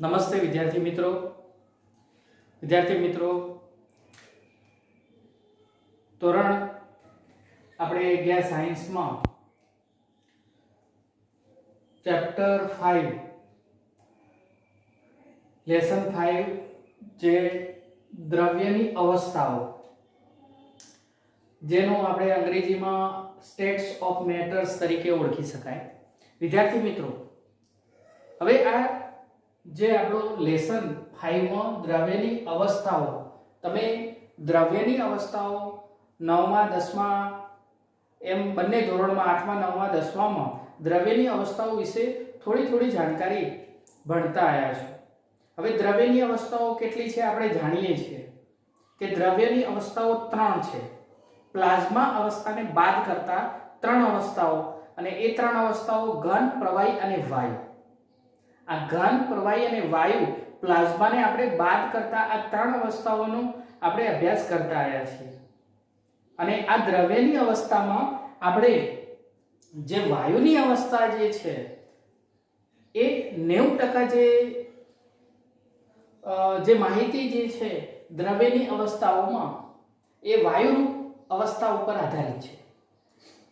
નમસ્તે વિદ્યાર્થી મિત્રો ધોરણ આપણે ગયા સાયન્સમાં ચેપ્ટર 5 લેસન 5 જે દ્રવ્યની અવસ્થાઓ જેનો આપણે અંગ્રેજીમાં સ્ટેટ્સ ઓફ મેટર્સ તરીકે ઓળખી શકાય। વિદ્યાર્થી મિત્રો હવે આ જે આપણો લેસન 5 માં દ્રવ્યની અવસ્થાઓ, તમે દ્રવ્યની અવસ્થાઓ 9મા 10મા એમ બંને ધોરણમાં 8મા 9મા 10મામાં દ્રવ્યની અવસ્થાઓ વિશે થોડી જાણકારી ભણતા આવ્યા છો। હવે દ્રવ્યની અવસ્થાઓ કેટલી છે આપણે જાણીએ છીએ કે દ્રવ્યની અવસ્થાઓ 3 છે। પ્લાઝ્મા અવસ્થાને બાદ કરતા 3 અવસ્થાઓ, અને એ 3 અવસ્થાઓ ઘન, પ્રવાહી અને વાયુ। આ ઘન, પ્રવાહી અને વાયુ પ્લાઝમાને આપણે બાદ કરતા આ 3 અવસ્થાઓનો આપણે અભ્યાસ કરતા આવ્યા છીએ। અને આ દ્રવ્યની અવસ્થામાં આપણે જે વાયુની અવસ્થા જે છે એ 90% જે માહિતી જે છે દ્રવ્યની અવસ્થાઓમાં એ વાયુરૂપ અવસ્થા ઉપર આધારિત છે।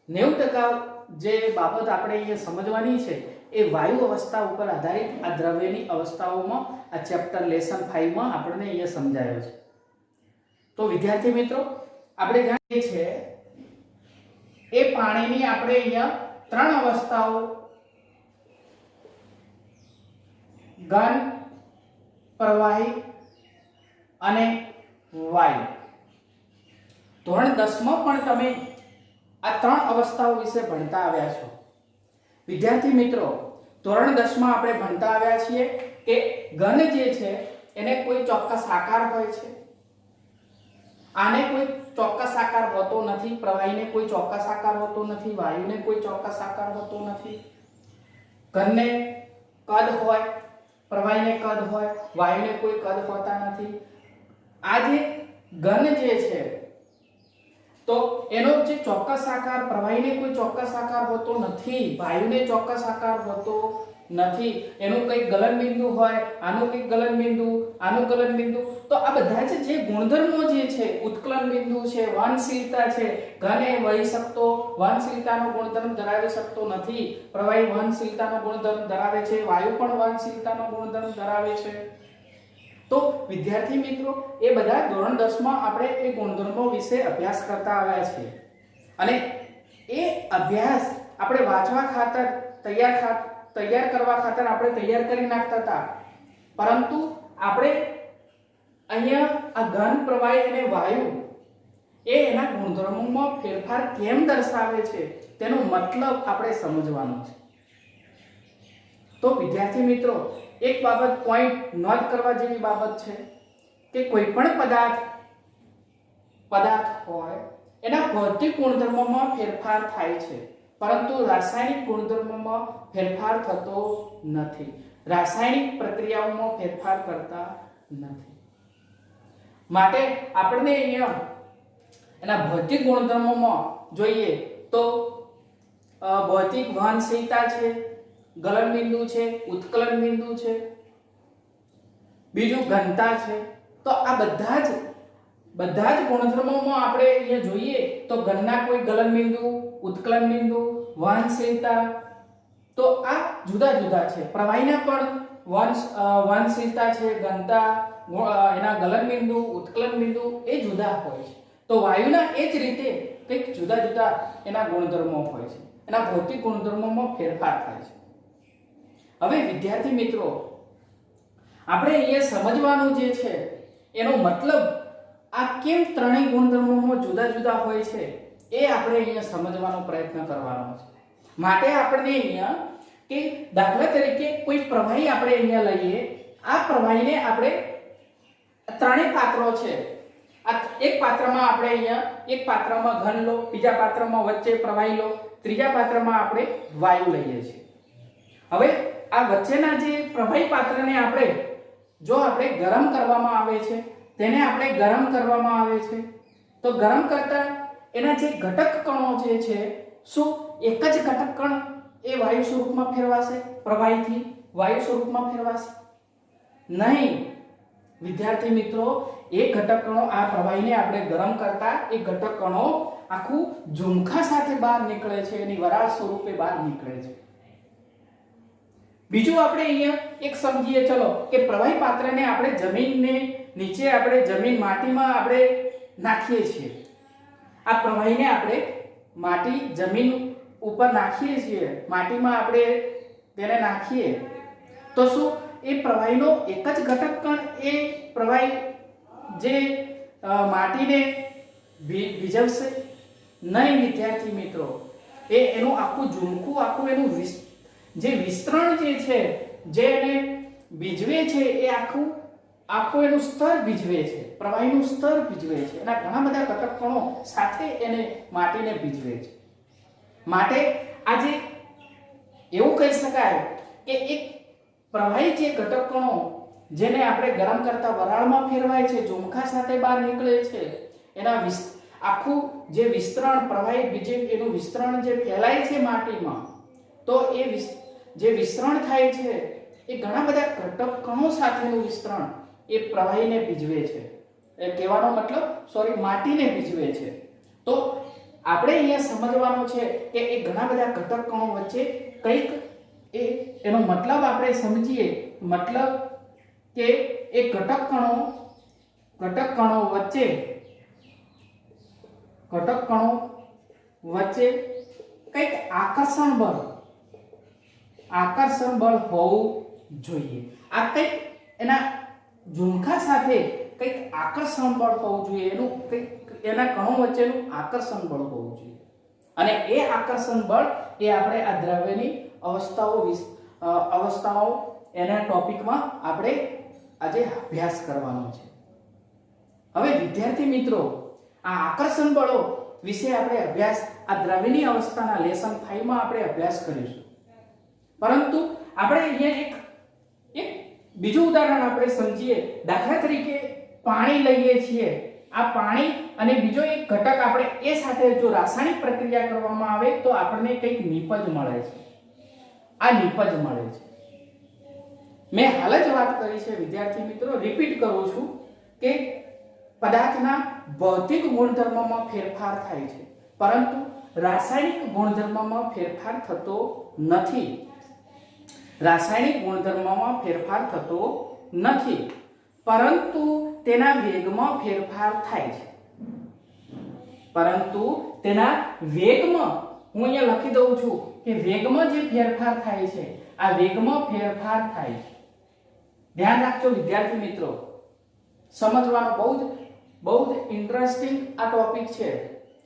90% જે બાબત આપણે અહીંયા સમજવાની છે એ વાયુ અવસ્થા ઉપર આધારિત આ દ્રવ્યની અવસ્થાઓમાં આ ચેપ્ટર લેસન 5 માં આપણને અહીંયા સમજાયો છે। તો વિદ્યાર્થી મિત્રો આપણે જાણીએ છીએ એ પાણીની આપણે અહીંયા 3 અવસ્થાઓ ઘન, પ્રવાહી અને વાયુ ધોરણ 10 માં પણ તમે આ 3 અવસ્થાઓ વિશે ભણતા આવ્યા છો। વિદ્યાર્થી મિત્રો ધોરણ 10 માં આપણે ભણતા આવ્યા છીએ કે ઘન જે છે એને કોઈ ચોક્કસ આકાર હોય છે, આને કોઈ ચોક્કસ આકાર હોતો નથી, પ્રવાહીને કોઈ ચોક્કસ આકાર હોતો નથી, વાયુને કોઈ ચોક્કસ આકાર હોતો નથી। ઘનને કદ હોય, પ્રવાહીને કદ હોય, વાયુને કોઈ કદ હોતા નથી। આ જે ઘન જે છે તો એનો જે ચોક્કસ આકાર, પ્રવાહીને કોઈ ચોક્કસ આકાર હોતો નથી, વાયુને ચોક્કસ આકાર હોતો નથી, એનું કંઈક ગલનબિંદુ હોય, આનું કંઈક ગલનબિંદુ, આનું ગલનબિંદુ, તો આ બધા જે ગુણધર્મો જે છે, ઉત્કલન બિંદુ છે, વહનશીલતા છે, ઘન એ વહી શકતો, વહનશીલતાનો ગુણધર્મ ધરાવી શકતો નથી, પ્રવાહી વહનશીલતાનો ગુણધર્મ ધરાવે છે, વાયુ પણ વહનશીલતાનો ગુણધર્મ ધરાવે છે। તો વિદ્યાર્થી મિત્રો એ બધા ધોરણ 10 માં આપણે એ ગુણધર્મો વિશે અભ્યાસ કરતા આવ્યા છીએ, અને એ અભ્યાસ આપણે વાંચવા ખાતર તૈયાર કરવા ખાતર આપણે તૈયાર કરી નાખતા હતા, પરંતુ આપણે અહીંયા આ ઘન, પ્રવાહી અને વાયુ એ એના ગુણધર્મોમાં ફેરફાર કેમ દર્શાવે છે તેનો મતલબ આપણે સમજવાનો છે। તો વિદ્યાર્થી મિત્રો એક બાબત પોઈન્ટ નોટ કરવા જેવી બાબત છે કે કોઈ પણ પદાર્થ હોય એના ભૌતિક ગુણધર્મોમાં ફેરફાર થાય છે, પરંતુ રાસાયણિક ગુણધર્મોમાં ફેરફાર થતો નથી, રાસાયણિક પ્રક્રિયાઓમાં ફેરફાર કરતા નથી। માટે આપણે અહીંયા એના ભૌતિક ગુણધર્મોમાં જોઈએ તો ભૌતિક વહનશીલતા છે, ગલન બિંદુ છે, ઉત્કલન બિંદુ છે, બીજું ઘનતા છે। તો આ બધા જ ગુણધર્મોમાં આપણે અહીંયા જોઈએ તો ઘનના કોઈ ગલન બિંદુ, ઉત્કલન બિંદુ, વહનશીલતા, તો આ જુદા છે। પ્રવાહીના પણ વહનશીલતા છે, ઘનતા, એના ગલન બિંદુ, ઉત્કલન બિંદુ એ જુદા હોય છે। તો વાયુના એ જ રીતે કંઈક જુદા એના ગુણધર્મો હોય છે, એના ભૌતિક ગુણધર્મોમાં ફેરફાર થાય છે। હવે વિદ્યાર્થી મિત્રો આપણે અહીંયા સમજવાનું જે છે એનો મતલબ આ કેમ ત્રણેય ગુણધર્મોમાં જુદા હોય છે એ આપણે અહીંયા સમજવાનો પ્રયત્ન કરવાનો છે। માટે આપણે અહીંયા કે દાખલા તરીકે કોઈ પ્રવાહી આપણે અહીંયા લઈએ, આ પ્રવાહીને આપણે ત્રણેય પાત્રો છે, આ એક પાત્રમાં આપણે અહીંયા એક પાત્રમાં ઘન લો, બીજા પાત્રમાં વચ્ચે પ્રવાહી લો, ત્રીજા પાત્રમાં આપણે વાયુ લઈએ છીએ। હવે આ વચ્ચેના જે પ્રવાહી પાત્રને આપણે ગરમ કરવામાં આવે છે, તેને આપણે ગરમ કરવામાં આવે છે, તો ગરમ કરતા એના જે ઘટક કણો જે છે શું એક જ ઘટક કણ એ વાયુ સ્વરૂપમાં ફેરવાશે, પ્રવાહીથી વાયુ સ્વરૂપમાં ફેરવાશે? નહીં. વિદ્યાર્થી મિત્રો, એ ઘટક કણો આ પ્રવાહીને આપણે ગરમ કરતા એ ઘટક કણો આખું ઝુમખા સાથે બહાર નીકળે છે, એની વરાળ સ્વરૂપે બહાર નીકળે છે. બીજું આપણે અહીંયા એક સમજીએ ચલો કે પ્રવાહી પાત્રને આપણે જમીનને નીચે આપણે જમીન માટીમાં આપણે નાખીએ છીએ. આ પ્રવાહીને આપણે માટી જમીન ઉપર નાખીએ છીએ, માટીમાં આપણે તેને નાખીએ તો શું એ પ્રવાહીનો એક જ ઘટક કણ એ પ્રવાહી જે માટીને ભીજવશે? નહીં વિદ્યાર્થી મિત્રો, એનું આખું ઝુમખું, આખું એનું જે વિસ્તરણ જે છે, જે એને ભીજવે છે, એ આખું એનું સ્તર ભીજવે છે, પ્રવાહીનું સ્તર ભીજવે છે. એના ઘણા બધા ઘટક કણો સાથે એને માટીને ભીજવે છે. માટે આજે એવું કહી શકાય કે એક પ્રવાહી જે ઘટક કણો જેને આપણે ગરમ કરતા વરાળમાં ફેરવાય છે, ઝુમખા સાથે બહાર નીકળે છે, એના આખું જે વિસ્તરણ પ્રવાહી બીજે એનું વિસ્તરણ જે ફેલાય છે માટીમાં, તો એ જે વિસ્તરણ થાય છે એ ઘણા બધા ઘટક કણો સાથેનું વિસ્તરણ એ પ્રવાહીને ભીજવે છે. એ કહેવાનો મતલબ માટીને ભીજવે છે. તો આપણે અહીંયા સમજવાનું છે કે એ ઘણા બધા ઘટક કણો વચ્ચે કંઈક એનો મતલબ આપણે સમજીએ. મતલબ કે એ ઘટક કણો વચ્ચે કંઈક આકર્ષણ બળ હોવું જોઈએ. આ કંઈક એના ઝુમખા સાથે કંઈક આકર્ષણ બળ હોવું જોઈએ, એનું કંઈક એના કણો વચ્ચેનું આકર્ષણ બળ હોવું જોઈએ. અને એ આકર્ષણ બળ એ આપણે આ દ્રવ્યની અવસ્થાઓ એના ટોપિકમાં આપણે આજે અભ્યાસ કરવાનો છે. હવે વિદ્યાર્થી મિત્રો, આ આકર્ષણ બળો વિશે આપણે આ દ્રવ્યની અવસ્થાના લેસન 5 માં આપણે અભ્યાસ કરીશું. પરંતુ આપણે અહીંયા એક બીજું ઉદાહરણ આપણે સમજીએ. દાખલા તરીકે પાણી લઈએ છીએ. આ પાણી અને બીજો એક ઘટક આપણે એ સાથે જો રાસાયણિક પ્રક્રિયા કરવામાં આવે તો આપણને કંઈક નિપજ મળે છે. આ નિપજ મળે છે. મેં હાલ જ વાત કરી છે વિદ્યાર્થી મિત્રો, રિપીટ કરું છું કે પદાર્થના ભૌતિક ગુણધર્મમાં ફેરફાર થાય છે, પરંતુ રાસાયણિક ગુણધર્મમાં ફેરફાર થતો નથી. પરંતુ તેના વેગમાં ફેરફાર થાય છે. હું અહીંયા લખી દઉં છું કે વેગમાં જે ફેરફાર થાય છે, આ વેગમાં ફેરફાર થાય છે. ધ્યાન રાખજો વિદ્યાર્થી મિત્રો, સમજવાનો બહુ જ ઇન્ટરેસ્ટિંગ આ ટોપિક છે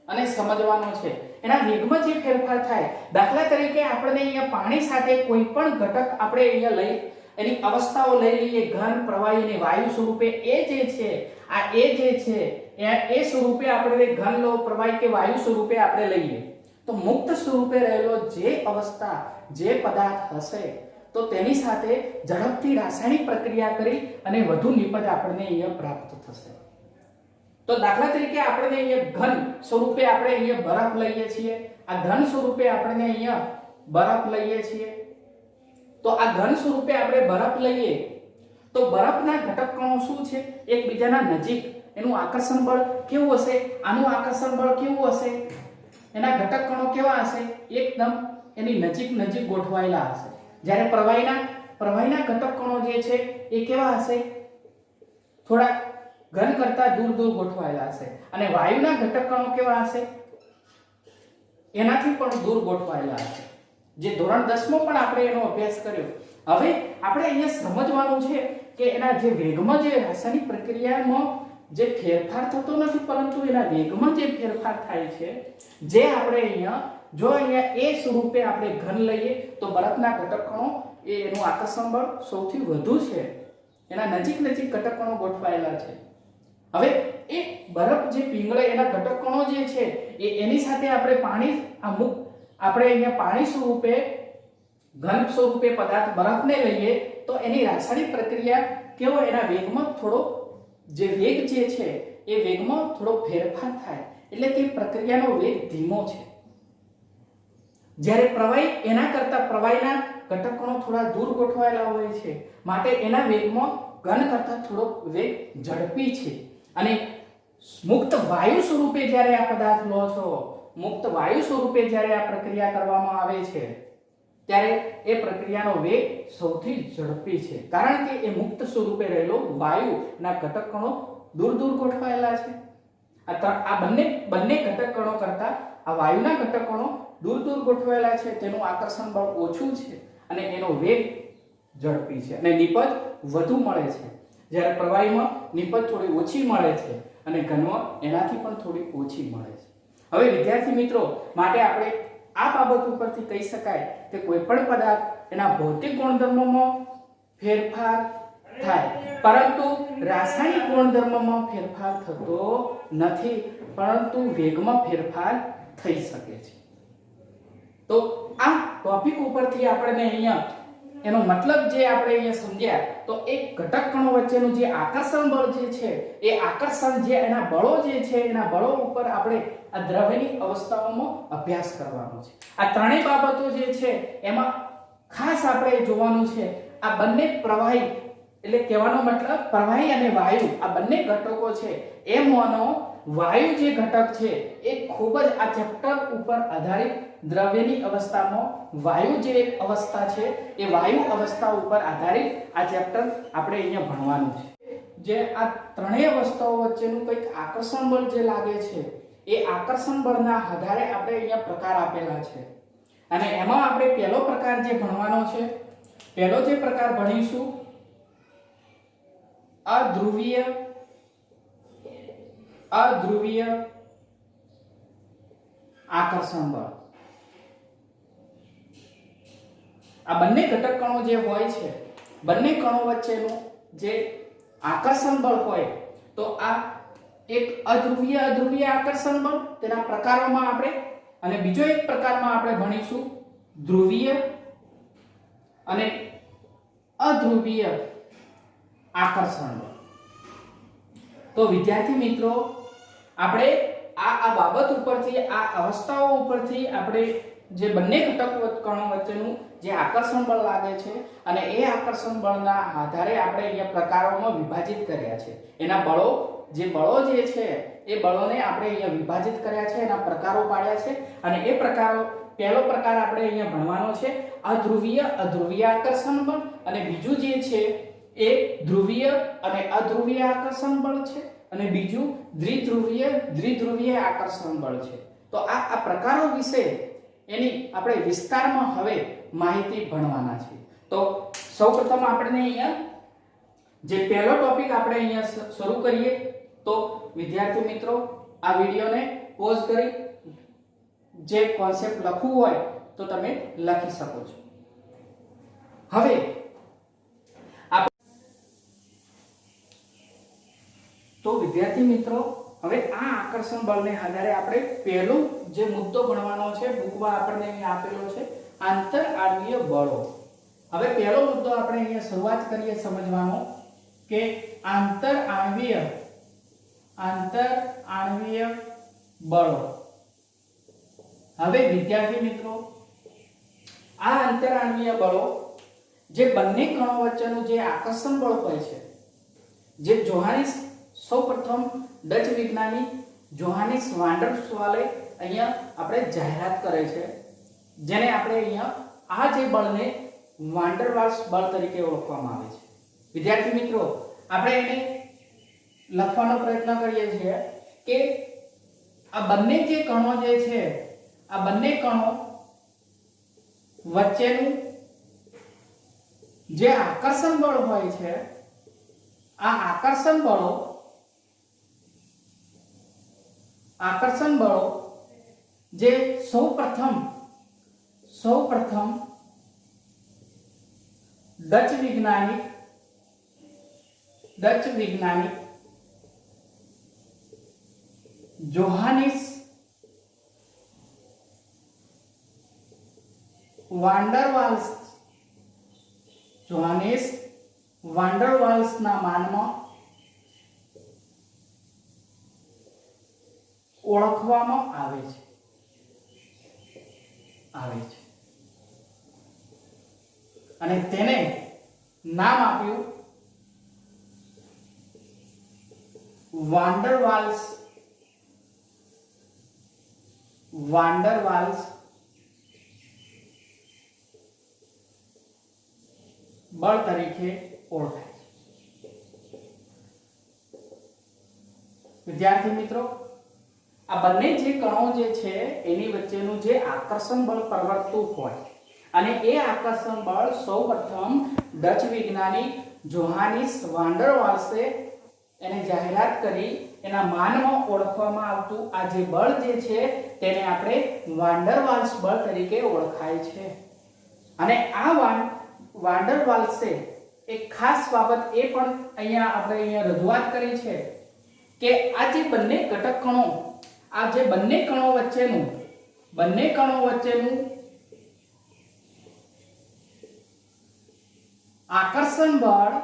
અને સમજવાનો છે. એના વેગમાં જે ફેરફાર થાય, દાખલા તરીકે આપણે અહીંયા પાણી સાથે કોઈ પણ ઘટક આપણે અહીંયા એની અવસ્થાઓ લઈ લઈએ, ઘન, પ્રવાહી અને વાયુ સ્વરૂપે. એ સ્વરૂપે આપણે ઘન લો, પ્રવાહી કે વાયુ સ્વરૂપે આપણે લઈએ તો મુક્ત સ્વરૂપે રહેલો જે અવસ્થા, જે પદાર્થ હશે તો તેની સાથે ઝડપથી રાસાયણિક પ્રક્રિયા કરી અને વધુ નિપજ આપણને અહીંયા પ્રાપ્ત થશે. તો દાખલા તરીકે આપણે અહીંયા ઘન સ્વરૂપે આપણે અહીંયા બરફ લઈએ છીએ. આ ઘન સ્વરૂપે આપણે અહીંયા બરફ લઈએ છીએ. તો આ ઘન સ્વરૂપે આપણે બરફ લઈએ તો બરફના ઘટક કણો શું છે? એકબીજાના નજીક. એનું આકર્ષણ બળ કેવું હશે? આનું આકર્ષણ બળ કેવું હશે? એના ઘટક કણો કેવા હશે? એકદમ એની નજીક ગોઠવાયેલા હશે. જ્યારે પ્રવાહીના ઘટક કણો જે છે એ કેવા હશે? થોડા ઘન કરતા દૂર ગોઠવાયેલા હશે. અને વાયુના ઘટક કણો કેવા હશે? એનાથી પણ દૂર ગોઠવાયેલા હશે. જે ધોરણ 10 માં પણ આપણે એનો અભ્યાસ કર્યો. હવે આપણે અહીંયા સમજવાનું છે કે એના જે વેગમાં જે રાસાયણિક પ્રક્રિયામાં જે ફેરફાર થતો નથી, પરંતુ એના વેગમાં જે ફેરફાર થાય છે, જે આપણે અહીંયા એ સ્વરૂપે આપણે ઘન લઈએ તો બરફના ઘટક કણો એનું આકર્ષણ બળ સૌથી વધુ છે. એના નજીક ઘટક કણો ગોઠવાયેલા છે. હવે એ બરફ જે પીંગળે એના ઘટક કણો જે છે એની સાથે આપણે પાણી સ્વરૂપે ઘન સ્વરૂપે પદાર્થ બરફને લઈએ તો એની રાસાયણિક પ્રક્રિયા કેવો? એના વેગમાં થોડો જે વેગ જે છે એ વેગમાં થોડો ફેરફાર થાય, એટલે કે પ્રક્રિયાનો વેગ ધીમો છે. જ્યારે પ્રવાહીના ઘટક કણો થોડા દૂર ગોઠવાયેલા હોય છે, માટે એના વેગમાં ઘન કરતાં થોડોક વેગ ઝડપી છે અને મુક્ત વાયુ સ્વરૂપે જ્યારે આ પદાર્થ લો છો, મુક્ત વાયુ સ્વરૂપે જ્યારે આ પ્રક્રિયા કરવામાં આવે છે ત્યારે એ પ્રક્રિયાનો વેગ સૌથી ઝડપી છે, કારણ કે એ મુક્ત સ્વરૂપે રહેલો વાયુના ઘટક કણો દૂર દૂર ગોઠવાયેલા છે. આ બંને ઘટક કણો કરતા આ વાયુના ઘટક કણો દૂર દૂર ગોઠવાયેલા છે, તેનું આકર્ષણ બળ ઓછું છે અને એનો વેગ ઝડપી છે અને નિપજ વધુ મળે છે. જ્યારે પ્રવાહીમાં નિપજ થોડી ઓછી મળે છે અને ઘનમાં એનાથી પણ થોડી ઓછી મળે છે. હવે વિદ્યાર્થી મિત્રો, માટે આપણે આ બાબત ઉપરથી કહી શકાય કે કોઈ પણ પદાર્થ એના ભૌતિક ગુણધર્મોમાં ફેરફાર થાય, પરંતુ રાસાયણિક ગુણધર્મોમાં ફેરફાર થતો નથી, પરંતુ વેગમાં ફેરફાર થઈ શકે છે. તો આ ટોપિક ઉપરથી આપણે અહીંયા એનો મતલબ જે આપણે અહીંયા સમજ્યા, તો એક ઘટક કણો વચ્ચેનું જે આકર્ષણ બળ જે છે, એ આકર્ષણ જે એના બળો જે છે, એના બળો ઉપર આપણે આ દ્રવ્યની અવસ્થાઓમાં અભ્યાસ કરવાનો છે. આ ત્રણેય બાબતો જે છે એમાં ખાસ આપણે જોવાનું છે આ બંને પ્રવાહી, એટલે કહેવાનો મતલબ પ્રવાહી અને વાયુ આ બંને ઘટકો છે, એમાંનો વાયુ જે ઘટક છે એ ખૂબ જ આ ચેપ્ટર ઉપર આધારિત દ્રવ્યની અવસ્થામાં વાયુ જે અવસ્થા છે એ વાયુ અવસ્થા ઉપર આધારિત આ ચેપ્ટર આપણે અહીંયા ભણવાનું છે. જે આ ત્રણેય અવસ્થાઓ વચ્ચેનું કંઈક આકર્ષણ બળ જે લાગે છે, એ આકર્ષણ બળના આધારે આપણે અહીંયા પ્રકાર આપેલા છે અને એમાં આપણે પહેલો પ્રકાર જે ભણવાનો છે, પહેલો જે પ્રકાર ભણીશું અધ્રુવીય આકર્ષણ બળ. આ બંને ઘટક કણો જે હોય છે, બંને કણો વચ્ચેનું જે આકર્ષણ બળ હોય, તો આ એક અધ્રુવીય આકર્ષણ બળ, તેના પ્રકારોમાં આપણે, અને બીજો એક પ્રકારમાં આપણે ભણીશું ધ્રુવીય અને અધ્રુવીય આકર્ષણ બળ. તો વિદ્યાર્થી મિત્રો, આપણે આ બાબત ઉપરથી, આ અવસ્થાઓ ઉપરથી આપણે જે બંને ઘટક કણો વચ્ચેનું જે આકર્ષણ બળ લાગે છે અને એ આકર્ષણ બળના આધારે આપણે અહીંયા પ્રકારોમાં વિભાજિત કર્યા છે. એના બળો જે છે એ બળોને આપણે અહીંયા વિભાજિત કર્યા છે, એના પ્રકારો પાડ્યા છે અને એ પ્રકારો, પહેલો પ્રકાર આપણે અહીંયા ભણવાનો છે અધ્રુવીય આકર્ષણ બળ, અને બીજું જે છે એ ધ્રુવીય અને અધ્રુવીય આકર્ષણ બળ છે, અને બીજું દ્વિધ્રુવીય આકર્ષણ બળ છે. તો આ પ્રકારો વિશે એની આપણે વિસ્તારમાં હવે માહિતી ભણવાના છે. તો સૌપ્રથમ આપણે અહીંયા જે પહેલો ટોપિક આપણે અહીંયા શરૂ કરીએ, તો વિદ્યાર્થી મિત્રો આ વિડિયોને પોઝ કરી જે કોન્સેપ્ટ લખવું હોય તો તમે લખી શકો છો. હવે તો વિદ્યાર્થી મિત્રો, હવે આ આકર્ષણ બળને આધારે આપણે પહેલો જે મુદ્દો ભણવાનો છે, બુકમાં આપણને અહીં આપેલો છે આંતરઆણ્વીય બળો. હવે પહેલો મુદ્દો આપણે અહીંયા શરૂઆત કરીએ સમજવાનો કે આંતરઆણ્વીય બળો. હવે વિદ્યાર્થી મિત્રો, આ આંતરઆણ્વીય બળો જે બંને કણો વચ્ચેનું જે આકર્ષણ બળ હોય છે, જે જોહાનિસ, સૌપ્રથમ ડચ વિજ્ઞાની જોહાનિસ વાન ડર વાલે અહીંયા આપણે જાહેરાત કરે છે, જેને આપણે અહીંયા આ જે બળને વાન ડર વાલ્સ બળ તરીકે ઓળખવામાં આવે છે. વિદ્યાર્થી મિત્રો, આપણે એને લખવાનો પ્રયત્ન કરીએ છીએ કે આ બંને જે કણો જે છે, આ બંને કણો વચ્ચેનું જે આકર્ષણ બળ હોય છે, આ આકર્ષણ બળો જે સૌપ્રથમ ડચ વૈજ્ઞાનિક જોહાનિસ વાન ડર વાલ્સ ના માનમાં ઓળખવામાં આવે છે. અને તેને નામ આપ્યું વાન્ડરવાલ્સ બળ તરીકે ઓળખાય છે. વિદ્યાર્થી મિત્રો, આ બંને જે કણો જે છે એની વચ્ચેનું જે આકર્ષણ બળ પ્રવર્તતું હોય અને એ આકર્ષણ બળ સૌપ્રથમ ડચ વૈજ્ઞાનિક જોહાનિસ વાન્ડરવાલ્સે એને જાહેરાત કરી. એના માનમાં ઓળખવામાં આવતું આ જે બળ જે છે તેને આપણે વાન્ડરવાલ્સ બળ તરીકે ઓળખાય છે. અને આ વાન્ડરવાલ્સે એક ખાસ બાબત એ પણ અહીંયા રજૂઆત કરી છે કે આ જે બંને ઘટક કણો, આ જે બંને કણો વચ્ચેનું આકર્ષણ બળ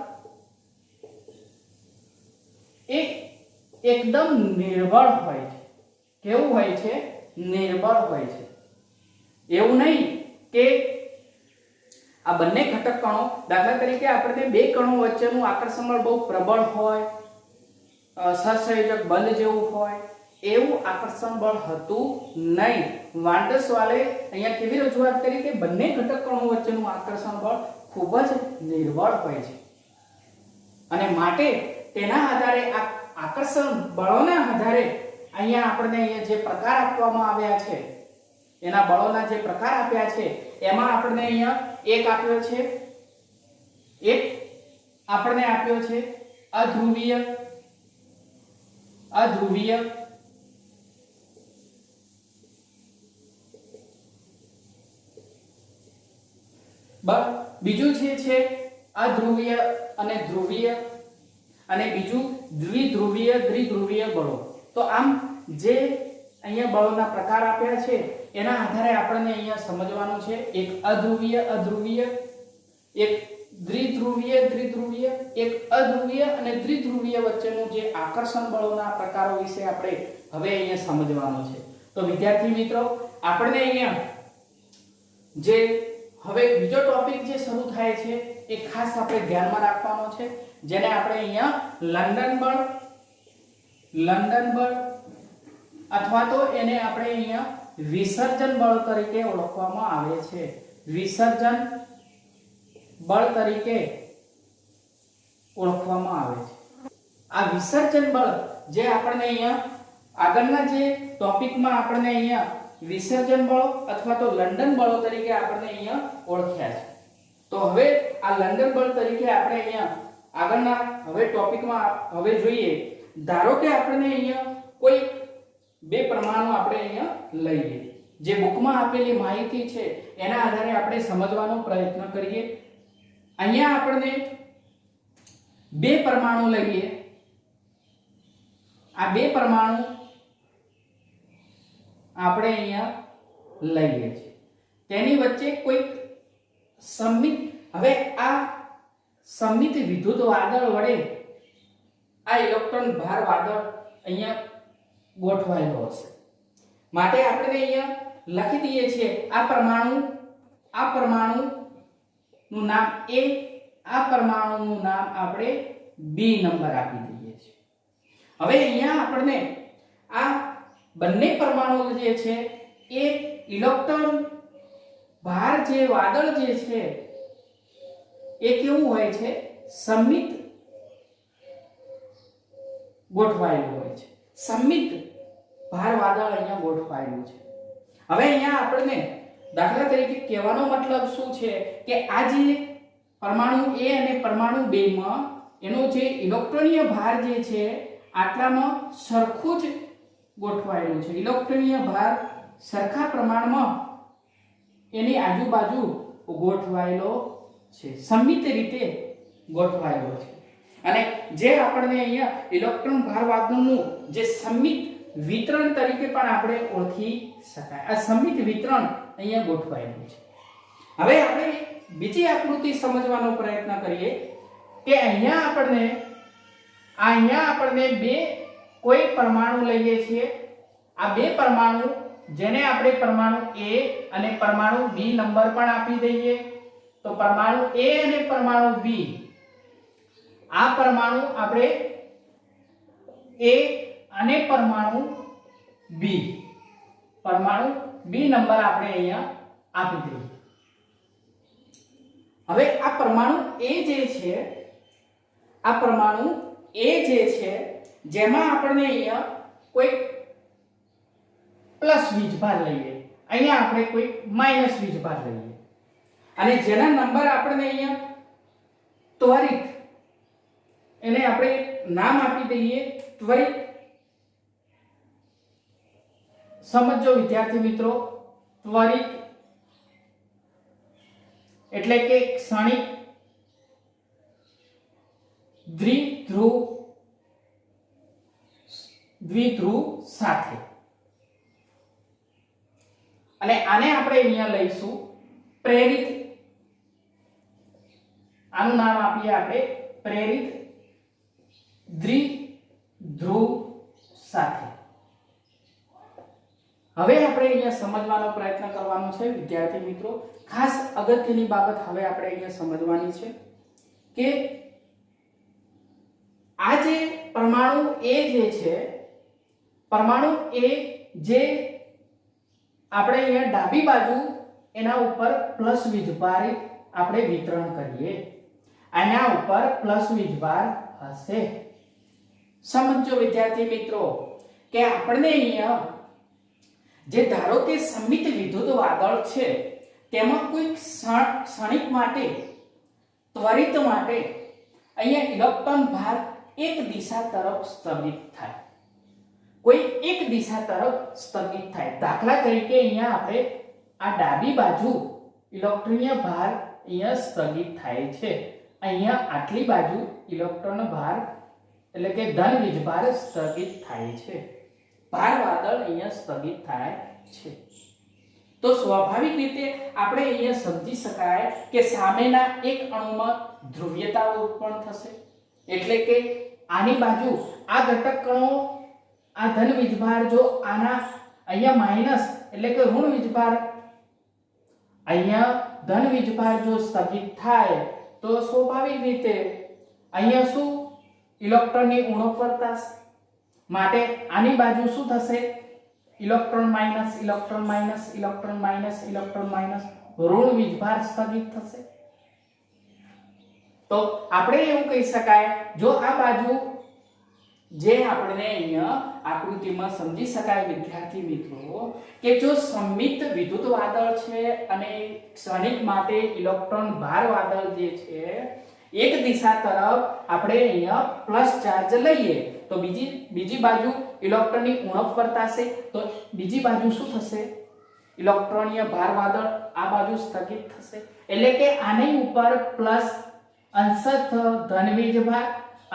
એ એકદમ નિર્બળ હોય છે. કેવું હોય છે? નિર્બળ હોય છે. એવું નહીં કે આ બંને ઘટક કણો, દાખલા તરીકે આપણે બે કણો વચ્ચેનું આકર્ષણ બળ બહુ પ્રબળ હોય, સહસંયોજક બંધ જેવું હોય, એવું આકર્ષણ બળ હતું નહીં. વાન્ડરવાલ્સે અહીંયા કેવી રજૂઆત કરી કે બંને ઘટક કણો વચ્ચેનું આકર્ષણ બળ ખૂબ જ નિર્બળ હોય છે અને માટે તેના આધારે આ આકર્ષણ બળોના આધારે અહીંયા જે પ્રકાર આપવામાં આવ્યા છે, એના બળોના જે પ્રકાર આપ્યા છે એમાં આપણને અહીંયા એક આપ્યો છે અધ્રુવીય, બીજું છે અધ્રુવીય અને ધ્રુવીય, અને બીજું દ્વિધ્રુવીય બળો. તો આમ જે અહીંયા બળોના પ્રકાર આપ્યા છે એના આધારે આપણને અહીંયા સમજવાનું છે એક અધ્રુવીય, એક દ્વિધ્રુવીય, એક અધ્રુવીય અને દ્વિધ્રુવીય વચ્ચેનું જે આકર્ષણ બળોના પ્રકારો વિશે આપણે હવે અહીંયા સમજવાનું છે. તો વિદ્યાર્થી મિત્રો, આપણને અહીંયા જે હવે બીજો ટોપિક જે શરૂ થાય છે એ ખાસ આપણે ધ્યાનમાં રાખવાનો છે, જેને આપણે અહીંયા લંડન બળ અથવા તો એને આપણે અહીંયા વિસર્જન બળ તરીકે ઓળખવામાં આવે છે. વિસર્જન બળ તરીકે ઓળખવામાં આવે છે. આ વિસર્જન બળ જે આપણને અહીંયા આગળના જે ટોપિકમાં આપણને અહીંયા વિસર્જન બળો અથવા તો લંડન બળો તરીકે આપણને અહીંયા ઓળખ્યા છે. તો હવે આ લંડન બળ તરીકે આપણે અહીંયા આગળના હવે ટોપિકમાં હવે જોઈએ. ધારો કે આપણને અહીંયા કોઈ બે પરમાણુ આપણે અહીંયા લઈએ, જે બુકમાં આપેલી માહિતી છે એના આધારે આપણે સમજવાનો પ્રયત્ન કરીએ. અહીંયા આપણને બે પરમાણુ લઈએ. આ બે પરમાણુ આપણે અહીંયા લઈએ છીએ, તેની વચ્ચે કોઈ સમમિત વિદ્યુત વાદળ વડે આ ઇલેક્ટ્રોન ભાર વાદળ અહીંયા ગોઠવાયેલો હશે. માટે આપણે અહીંયા લખી દઈએ છીએ આ પરમાણુ નું નામ A, આ પરમાણુનું નામ આપણે B નંબર આપી દઈએ છીએ. હવે અહીંયા આપણને આ બંને પરમાણુ જે છે એ ઇલેક્ટ્રોન ભાર જે વાદળ જે છે એ કેવું હોય છે? સમમિત ગોઠવાયેલું હોય છે. સમમિત ભાર વાદળ અહીંયા ગોઠવાયેલું છે. હવે અહીંયા આપણને દાખલા તરીકે કહેવાનો મતલબ શું છે કે આ જે પરમાણુ A અને પરમાણુ B માં એનો જે ઇલેક્ટ્રોનીય ભાર જે છે આટલામાં સરખું જ ગોઠવાયેલું છે. ઇલેક્ટ્રોનીય ભાર સરખા પ્રમાણમાં એની આજુબાજુ ગોઠવાયેલો છે, સમમિત રીતે ગોઠવાયેલો છે. અને જે આપણને અહીંયા ઇલેક્ટ્રોન ભાર વાદળનું જે સમમિત વિતરણ તરીકે પણ આપણે ઓળખી શકાય. આ સમમિત વિતરણ અહીંયા ગોઠવાયેલું છે. હવે આપણે બીજી આકૃતિ સમજવાનો પ્રયત્ન કરીએ કે અહીંયા આપણને બે કોઈ પરમાણુ લઈએ છીએ. આ બે પરમાણુ જેને આપણે પરમાણુ A અને પરમાણુ B નંબર પણ આપી દઈએ. તો પરમાણુ A અને પરમાણુ B, આ પરમાણુ આપણે A અને પરમાણુ B નંબર આપણે અહીંયા આપી દઈએ. હવે આ પરમાણુ A જે છે જેમાં આપણે અહીંયા કોઈ પ્લસ વીજભાર લઈએ, અહીંયા આપણે કોઈ માઈનસ વીજભાર લઈએ અને જેના નંબર આપણે અહીંયા ત્વરિત એને આપણે નામ આપી દઈએ ત્વરિત. સમજો વિદ્યાર્થી મિત્રો, ત્વરિત એટલે કે ક્ષણિક દ્વિધ્રુવ સાથે. અને આને આપણે અહીંયા લઈશું પ્રેરિત. આનું નામ આપીએ આપણે પ્રેરિત દ્વિધ્રુવ સાથે. હવે આપણે અહીંયા સમજવાનો પ્રયત્ન કરવાનો છે વિદ્યાર્થી મિત્રો. ખાસ અગત્યની બાબત હવે આપણે અહીંયા સમજવાની છે કે આ જે પરમાણુ A જે આપણે અહીંયા ડાબી બાજુ એના ઉપર પ્લસ વીજભાર આપણે વિતરણ કરીએ, આના ઉપર પ્લસ વીજભાર હશે. સમજો વિદ્યાર્થી મિત્રો કે આપણે અહીંયા જે ધારો કે સમિત વિદ્યુત વાદળ છે તેમાં કોઈ ક્ષણિક માટે ત્વરિત માટે અહીંયા ઇલેક્ટ્રોન ભાર એક દિશા તરફ સ્થગિત થાય, કોઈ એક દિશા તરફ સ્થગિત થાય. દાખલા તરીકે અહીંયા આપણે આ ડાબી બાજુ ઇલેક્ટ્રોનીય ભાર અહીંયા સ્થગિત થાય છે, અહીંયા આટલી બાજુ ઇલેક્ટ્રોન ભાર એટલે કે ધન વીજભાર સ્થગિત થાય છે, ભાર વાદળ અહીંયા સ્થગિત થાય છે. તો સ્વાભાવિક રીતે આપણે અહીંયા સમજી શકાય કે સામેના એક અણુમાં ધ્રુવીયતા ઉત્પન્ન થશે, એટલે કે આની બાજુ આ ઘટક કણો આ ધન વીજભાર જો આના અહીંયા માઈનસ એટલે કે ઋણ વીજભાર, અહીંયા ધન વીજભાર જો સ્થગિત થાય તો સ્વાભાવિક રીતે અહીંયા શું ઇલેક્ટ્રોનની ઉણપવર્તા માટે આની બાજુ શું થશે? Electron minus electron minus electron minus electron minus ઋણ વીજભાર સ્થગિત થશે. તો આપણે એવું કહી શકાય જો આ બાજુ જે આપણે અહીંયા આકૃતિમાં સમજી શકાય વિદ્યાર્થી મિત્રો કે જો સમિત વિદ્યુત વાદળ છે અને ક્ષણિક માટે ઇલેક્ટ્રોન ભાર વાદળ જે છે એક દિશા તરફ આપણે અહીંયા પ્લસ ચાર્જ લઈએ તો બીજી બાજુ ઇલેક્ટ્રોનની ઉણપ વર્તાશે, તો બીજી બાજુ શું થશે? ઇલેક્ટ્રોનીય ભાર વાદળ આ બાજુ સ્થગિત થશે, એટલે કે આની ઉપર પ્લસ અંશત ધન વીજભાર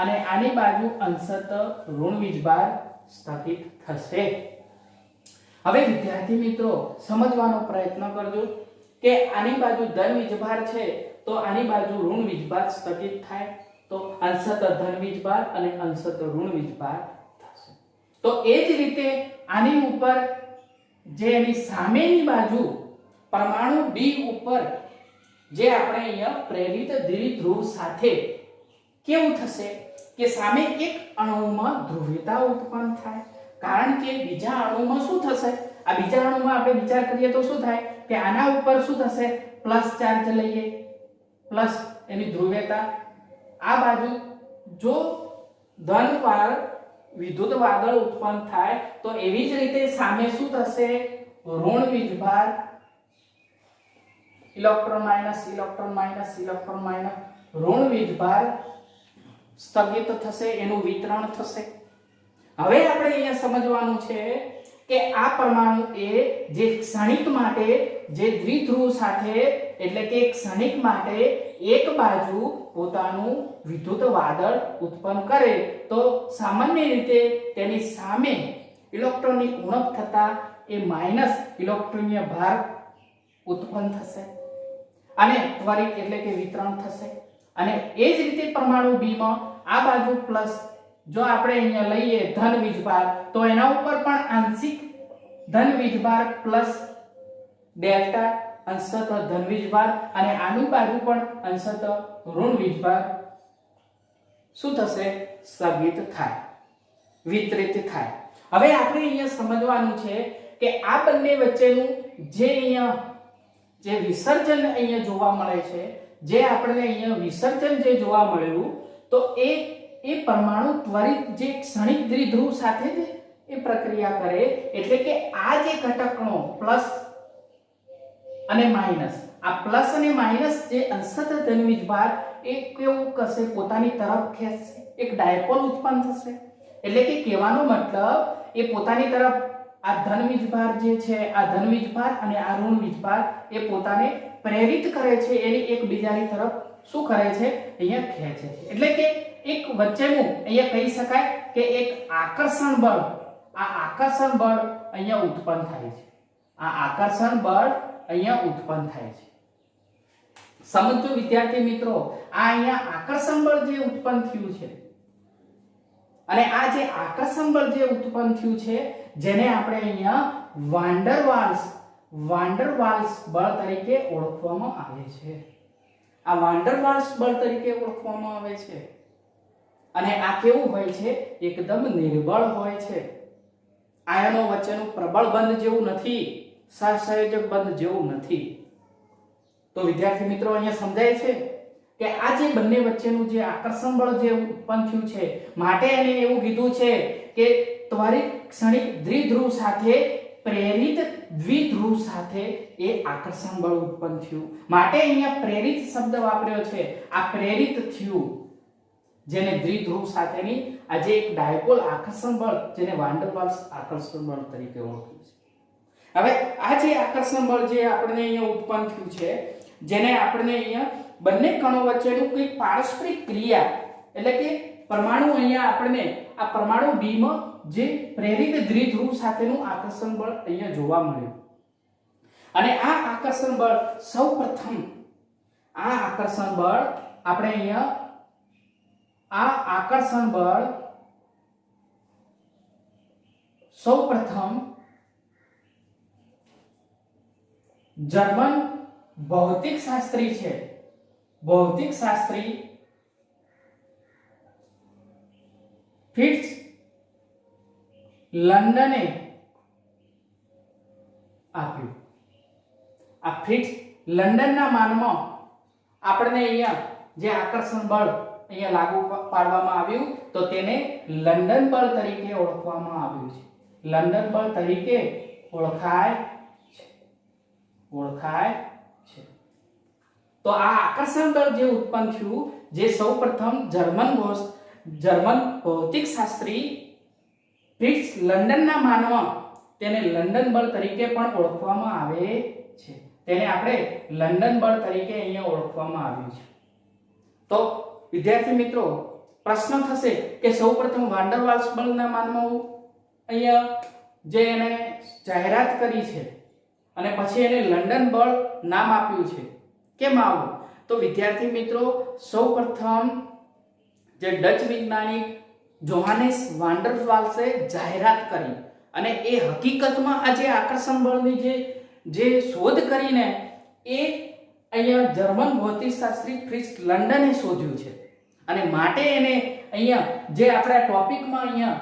અને આની બાજુ અંશત ઋણ વીજભાર સ્થગિત થશે. હવે વિદ્યાર્થી મિત્રો સમજવાનો પ્રયત્ન કરજો કે આની બાજુ ધન વીજભાર છે તો આની બાજુ ઋણ વીજભાર સ્થગિત થાય, તો અંશત ધન વીજભાર અને અંશત ઋણ વીજભાર થશે. તો એ જ રીતે આની ઉપર જે એની સામેની બાજુ પરમાણુ B ઉપર જે આપણે અહીંયા પ્રેરિત દ્વિધ્રુવ સાથે કેવું થશે કે સામે એક અણુમાં ધ્રુવીયતા ઉત્પન્ન થાય, કારણ કે બીજા અણુમાં શું થશે? આ બીજા અણુમાં આપણે વિચાર કરીએ તો શું થાય કે આના ઉપર શું થશે? પ્લસ ચાર્જ લઈએ, પ્લસ એની ધ્રુવીયતા. આ બાજુ જો ધન વાર વિદ્યુત વાદળ ઉત્પન્ન થાય તો એવી જ રીતે સામે શું થશે? ઋણ વીજભાર electron minus electron minus electron minus ઋણ વીજભાર સ્થગિત થશે, એનું વિતરણ થશે. હવે આપણે અહીંયા સમજવાનું છે કે આ પરમાણુ એ જે ક્ષણિક માટે જે દ્વિધ્રુવ સાથે એટલે કે ક્ષણિક માટે એક બાજુ પોતાનું વિદ્યુત વાદળ ઉત્પન્ન કરે તો સામાન્ય રીતે તેની સામે ઇલેક્ટ્રોનની ઉણપ થતા એ માઈનસ ઇલેક્ટ્રોનીય ભાર ઉત્પન્ન થશે અને ત્વરિત એટલે કે વિતરણ થશે. અને એ જ રીતે પરમાણુ B માં આ બાજુ પ્લસ જો આપણે અહીંયા લઈએ ધન વીજભાર તો એના ઉપર પણ આંશિક ધન વીજભાર પ્લસ ડેલ્ટા અંશત ધન વીજભાર અને આની બાજુ પણ અંશત ઋણ વીજભાર શું થશે? સ્થગિત થાય. વિતરિત થાય. હવે આપણે અહીંયા સમજવાનું છે કે આ બંને વચ્ચેનું જે અહીંયા જે વિસર્જન અહીંયા જોવા મળે છે, જે આપણે અહીંયા વિસર્જન જે જોવા મળ્યું, તો એ પરમાણુ ત્વરિત જે ક્ષણિક દ્વિધ્રુવ સાથે જ એ પ્રક્રિયા કરે, એટલે કે આ જે ઘટકનો પ્લસ અને માઈનસ, આ પ્લસ અને માઈનસ જે અંશતઃ ધન વીજભાર એ કેવું કરશે, પોતાની તરફ ખેંચશે, એક ડાયપોલ ઉત્પન્ન થશે. એટલે કે કહેવાનો મતલબ એ પોતાની તરફ આ ધન વીજભાર જે છે, આ ધન વીજભાર અને આ ઋણ વીજભાર એ પોતાને પ્રેરિત કરે છે, એની એકબીજાની તરફ શું કરે છે, અહીંયા ખેંચે છે. એટલે કે એક વચ્ચેનું અહીંયા કહી શકાય કે એક આકર્ષણ બળ, આ આકર્ષણ બળ અહીંયા ઉત્પન્ન થાય છે. આ આકર્ષણ બળ અહીંયા ઉત્પન્ન થાય છે. સમજો વિદ્યાર્થી મિત્રો, આ અહીંયા આકર્ષણ બળ જે ઉત્પન્ન થયું છે, અને આ જે આકર્ષણ બળ જે ઉત્પન્ન થયું છે, જેને આપણે અહીંયા વાન ડર વાલ્સ બળ તરીકે ઓળખવામાં આવે છે. આ વાન ડર વાલ્સ બળ તરીકે ઓળખવામાં આવે છે. અને આ કેવું હોય છે, એકદમ નિર્બળ હોય છે. આયનો વચ્ચેનું પ્રબળ બંધ જેવું નથી, સહસંયોજક બંધ જેવું નથી. તો વિદ્યાર્થી મિત્રો અહીંયા સમજાય છે કે આ જે બંને વચ્ચેનું જે આકર્ષણ બળ જે ઉત્પન્ન થયું છે, માટે એને એવું કીધું છે કે ત્વરિત ક્ષણિક દ્વિધ્રુવ સાથે પ્રેરિત દ્વિધ્રુવ સાથે એ આકર્ષણ બળ ઉત્પન્ન થયું. માટે અહીંયા પ્રેરિત શબ્દ વાપર્યો છે. આ પ્રેરિત થયું, જેને દ્વિધ્રુવ સાથેની આ જે એક ડાયપોલ આકર્ષણ બળ, જેને વાન ડર વાલ્સ આકર્ષણ બળ તરીકે ઓળખાય છે. હવે આ જે આકર્ષણ બળ જે આપણે અહીંયા ઉત્પન્ન થયું છે, જેને આપણે અહીંયા બંને કણો વચ્ચેનું કોઈ પારસ્પરિક ક્રિયા, એટલે કે પરમાણુ અહીંયા આપણે આ પરમાણુ B માં જે પ્રેરિત દ્વિધ્રુવ સાથેનું આકર્ષણ બળ અહીંયા જોવા મળ્યું. અને આ આકર્ષણ બળ સૌપ્રથમ આ આકર્ષણ બળ આપણે અહીંયા આ આકર્ષણ બળ સૌપ્રથમ જર્મન ભૌતિક શાસ્ત્રી છે, ભૌતિક શાસ્ત્રી ફિટ્સ લંડને આપ્યું. આ ફિટ્સ લંડનના માનમાં આપણને અહીંયા જે આકર્ષણ બળ અહીંયા લાગુ પાડવામાં આવ્યું, તો તેને લંડન બળ તરીકે ઓળખવામાં આવ્યું છે. લંડન બળ તરીકે ઓળખાય છે. તો આ આકર્ષણ બળ જે ઉત્પન્ન થયું, જે સૌપ્રથમ જર્મન ભૌતિક શાસ્ત્રી ફ્રિટ્ઝ લંડનના માનમાં તેને લંડન બળ તરીકે પણ ઓળખવામાં આવે છે. તેને આપણે લંડન બળ તરીકે અહીંયા ઓળખવામાં આવ્યું છે. તો વિદ્યાર્થી મિત્રો, પ્રશ્ન થશે કે સૌપ્રથમ વાન ડર વાલ્સ બળના માનમાં અહીંયા જે એને જાહેરાત કરી છે અને પછી એને લંડન બળ નામ આપ્યું છે, કેમ આવું? તો વિદ્યાર્થી મિત્રો, સૌપ્રથમ જે ડચ વૈજ્ઞાનિક જોહાનેસ વાન ડર વાલ્સે જાહેરાત કરી, અને એ હકીકતમાં આ જે આકર્ષણ બળની જે શોધ કરીને એ અહીંયા જર્મન ભૌતિકશાસ્ત્રી ફ્રિટ્ઝ લંડને શોધ્યું છે. અને માટે એને અહીંયા જે આપણા ટોપિકમાં અહીંયા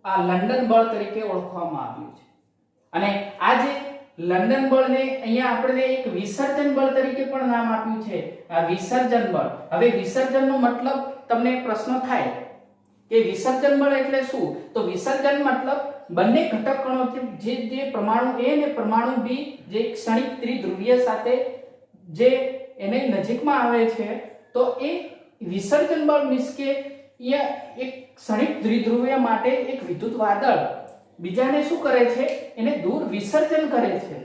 આ લંડન બળ તરીકે ઓળખવામાં આવ્યું છે. અને આ જે લંડન બળને અહીંયા આપણે એક વિસર્જન બળ તરીકે પણ નામ આપ્યું છે, આ વિસર્જન બળ. હવે વિસર્જનનો મતલબ તમને પ્રશ્ન થાય કે વિસર્જન બળ એટલે શું? તો વિસર્જન મતલબ બંને ઘટક કણો જે પરમાણુ A અને પરમાણુ B જે ક્ષણિક ત્રિધ્રુવીય સાથે જે એને નજીકમાં આવે છે, તો એ વિસર્જન બળ મીન્સ કે એક ક્ષણિક દ્વિધ્રુવીય માટે એક વિદ્યુત વાદળ બીજાને શું કરે છે? એને દૂર વિસર્જન કરે છે.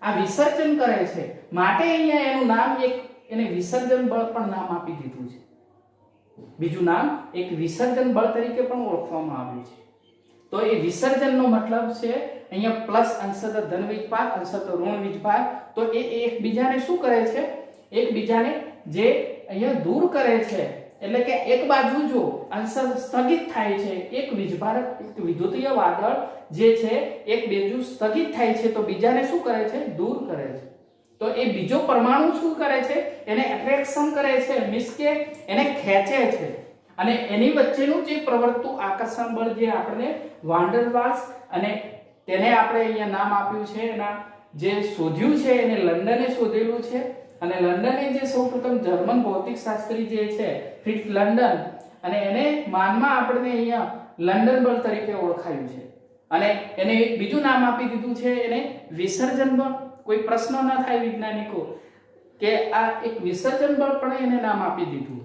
આ વિસર્જન કરે છે માટે અહીંયા એનું નામ એને વિસર્જન બળ પણ નામ આપી દીધું છે. બીજું નામ એક વિસર્જન બળ તરીકે પણ ઓળખવામાં આવ્યું છે. તો એ વિસર્જનનો મતલબ છે અહીંયા પ્લસ અંશતઃ ધન વીજભાર અંશતઃ ઋણ વીજભાર. તો એ એકબીજાને શું કરે છે? એકબીજાને જે અહીંયા દૂર કરે છે. એટલે કે એક બાજુ જો અંશ સ્થગિત થાય છે, એક વીજભાર એક વિદ્યુતીય વાદળ જે છે એક બાજુ સ્થગિત થાય છે, તો બીજાને શું કરે છે? દૂર કરે છે. તો એ બીજો પરમાણુ શું કરે છે? એને એટ્રેક્શન કરે છે, મીન્સ કે એને ખેંચે છે. અને એની વચ્ચેનું જે પ્રવર્તતું આકર્ષણ બળ જે આપણે વાન ડર વાલ્સ અને તેને આપણે અહીંયા નામ આપ્યું છે, એના જે શોધ્યું છે એને લંડને શોધેલું છે અને લંડને જે સૌપ્રથમ જર્મન ભૌતિકશાસ્ત્રી જે છે ફ્રિટ્ઝ લંડન, અને એને માનમાં આપણે અહીંયા લંડન બળ તરીકે ઓળખાયું છે અને એને એક બીજું નામ આપી દીધું છે એને વિસર્જન બળ. કોઈ પ્રશ્ન ન થાય વૈજ્ઞાનિકો કે આ એક વિસર્જન બળ પણ એને નામ આપી દીધું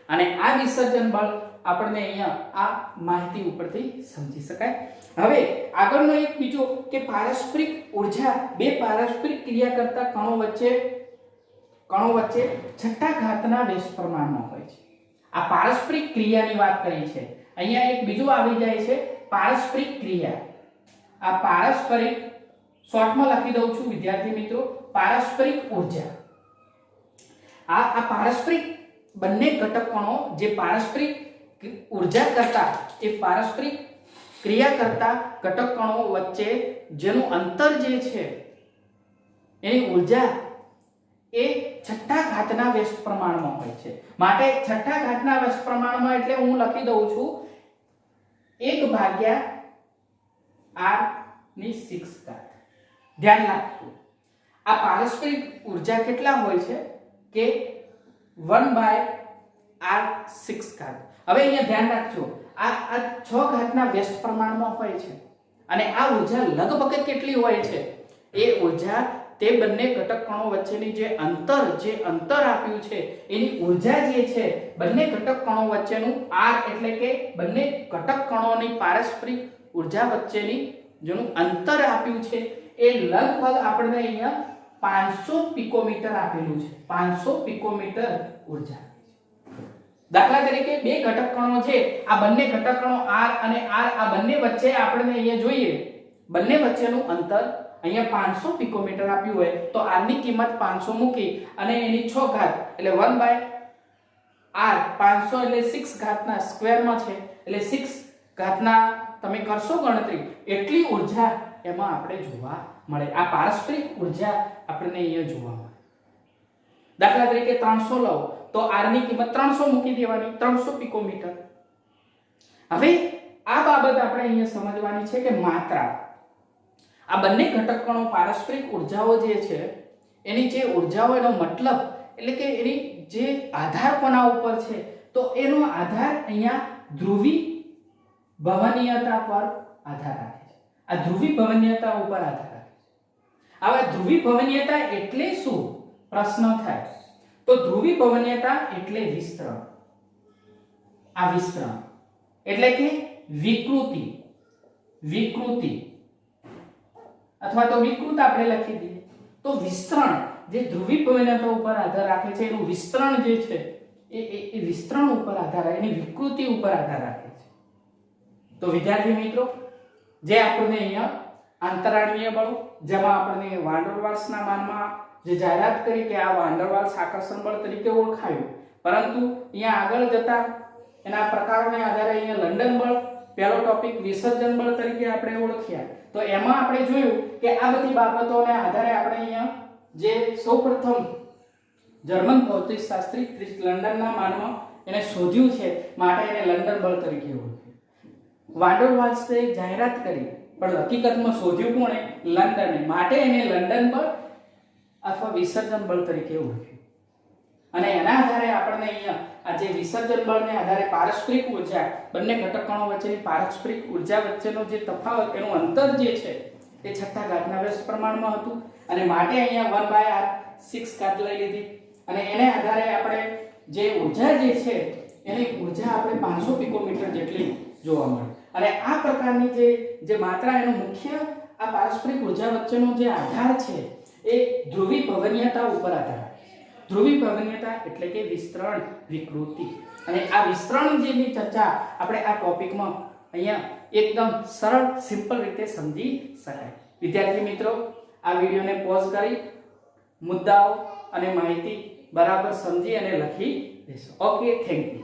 અને આ વિસર્જન બળ આપણને અહીંયા આ માહિતી ઉપરથી સમજી શકાય. હવે આગળનો એક બીજો કે પારસ્પરિક ઉર્જા, બે પારસ્પરિક ક્રિયા કરતા કણો વચ્ચે છઠ્ઠા ઘાતના વ્યસ્ત પ્રમાણમાં હોય છે. આ પારસ્પરિક ક્રિયાની વાત કરી છે. અહીંયા એક બીજું આવી જાય છે પારસ્પરિક ક્રિયા. આ પારસ્પરિક શોર્ટમાં લખી દઉં છું વિદ્યાર્થી મિત્રો, પારસ્પરિક ઉર્જા. આ પારસ્પરિક બંને ઘટકોનો જે પારસ્પરિક ઉર્જા કરતા એ પારસ્પરિક ક્રિયા કરતા ઘટકોનો વચ્ચે જેનું અંતર જે છે એની ઉર્જા એ છઠ્ઠા ઘાતના વ્યસ્ત પ્રમાણમાં હોય છે. માટે છઠ્ઠા ઘાતના વ્યસ્ત પ્રમાણમાં એટલે હું લખી દઉં છું 1/r⁶. ધ્યાન રાખજો આ પારસ્પરિક ઉર્જા કેટલા હોય છે કે 1/r⁶. હવે અહીંયા ધ્યાન રાખજો આ 6 ઘાતના વ્યસ્ત પ્રમાણમાં હોય છે અને આ ઉર્જા લગભગ કેટલી હોય છે? એ ઉર્જા તે બંને ઘટક કણો વચ્ચેની જે અંતર આપ્યું છે એની ઉર્જા જે છે બંને ઘટક કણો વચ્ચેનું r એટલે કે બંને ઘટક કણોની પારસ્પરિક ઉર્જા વચ્ચેની જેનું અંતર આપ્યું છે એ લગભગ આપણને અહીંયા 500 પિકોમીટર આપેલું છે. 500 પિકોમીટર ઉર્જા. દાખલા તરીકે બે ઘટક કણો છે, આ બંને ઘટક કણો r અને r આ બંને વચ્ચે આપણે અહીંયા જોઈએ બંને વચ્ચેનું અંતર અહીંયા 500 પિકોમીટર આપ્યું હોય તો r ની કિંમત 500 મૂકી અને એની 6 ઘાત એટલે 1/r 500 એટલે 6 ઘાતના સ્ક્વેરમાં છે એટલે 6 ઘાતના તમે કરશો ગણતરી એટલી ઉર્જા એમાં આપણે જોવા મળે. આ પારસ્પરિક ઉર્જા આપણને અહીંયા જોવા મળે. દાખલા તરીકે 300 લો તો r ની કિંમત 300 મૂકી દેવાની, 300 પિકોમીટર. હવે આ બાબત આપણે અહીંયા સમજવાની છે કે માત્રા આ બંને ઘટક કણો પારસ્પરિક ઉર્જાઓ જે છે એની જે ઉર્જાઓ એનો મતલબ એટલે કે એની જે આધાર કોના ઉપર છે તો એનો આધાર અહીંયા ધ્રુવી ભવનીયતા પર આધાર રાખે છે. આ ધ્રુવી ભવનીયતા ઉપર આધાર રાખે છે. હવે ધ્રુવી ભવનીયતા એટલે શું પ્રશ્ન થાય તો ધ્રુવી ભવનીયતા એટલે વિસ્તરણ. આ વિસ્તરણ એટલે કે વિકૃતિ અથવા તો વિકૃત આપણે લખી દઈએ તો વિસ્તરણ જે ધ્રુવી ભવનીયતા ઉપર આધાર રાખે છે એનું વિસ્તરણ જે છે એ વિસ્તરણ ઉપર આધાર રાખે, એની વિકૃતિ ઉપર આધાર રાખે છે. તો વિદ્યાર્થી મિત્રો જે આપણને અહીંયા આંતરાણવીય બળો જેમાં આપણને વાન ડર વાલ્સના માનમાં જે જાહેરાત કરી કે આ વાન ડર વાલ્સ આકર્ષણ બળ તરીકે ઓળખાયું, પરંતુ અહીંયા આગળ જતા એના પ્રકારોને આધારે અહીંયા લંડન બળ પહેલો ટોપિક વિસર્જન બળ તરીકે આપણે ઓળખ્યા. તો એમાં આપણે જોયું કે આ બધી બાબતોને આધારે આપણે અહીંયા જે સૌપ્રથમ જર્મન ભૌતિકશાસ્ત્રી ફ્રિટ્ઝ લંડનના માનમાં એને શોધ્યું છે માટે એને લંડન બળ તરીકે ઓળખ્યું. વાન ડર વાલ્સે જાહેરાત કરી પણ હકીકતમાં શોધ્યું કોણે? લંડને, માટે એને લંડન બળ અથવા વિસર્જન બળ તરીકે ઓળખ્યું. અને એના આધારે આપણને અહીંયા આ જે વિસર્જન બળને આધારે પારસ્પરિક ઉર્જા બંને ઘટક કણો વચ્ચેની પારસ્પરિક ઉર્જા વચ્ચેનો જે તફાવત એનું અંતર જે છે એ છઠ્ઠા ઘાતના વ્યસ્ત પ્રમાણમાં હતું અને માટે અહીંયા 1/r⁶ ઘાત લઈ લીધી અને એને આધારે આપણે જે ઉર્જા જે છે એની ઉર્જા આપણે 500 પિકોમીટર જેટલી જોવા મળે. અને આ પ્રકારની જે માત્રા એનો મુખ્ય આ પારસ્પરિક ઉર્જા વચ્ચેનો જે આધાર છે એ ધ્રુવી ભવનીયતા ઉપર આધાર રાખે. ધ્રુવી ભવનીયતા એટલે કે વિસ્તરણ વિકૃતિ. અને આ વિસ્તરણ જેની ચર્ચા આપણે આ ટોપિકમાં અહીંયા એકદમ સરળ સિમ્પલ રીતે સમજી શકાય. વિદ્યાર્થી મિત્રો આ વિડિયોને પોઝ કરી મુદ્દાઓ અને માહિતી બરાબર સમજી અને લખી દેશો. Okay, thank you.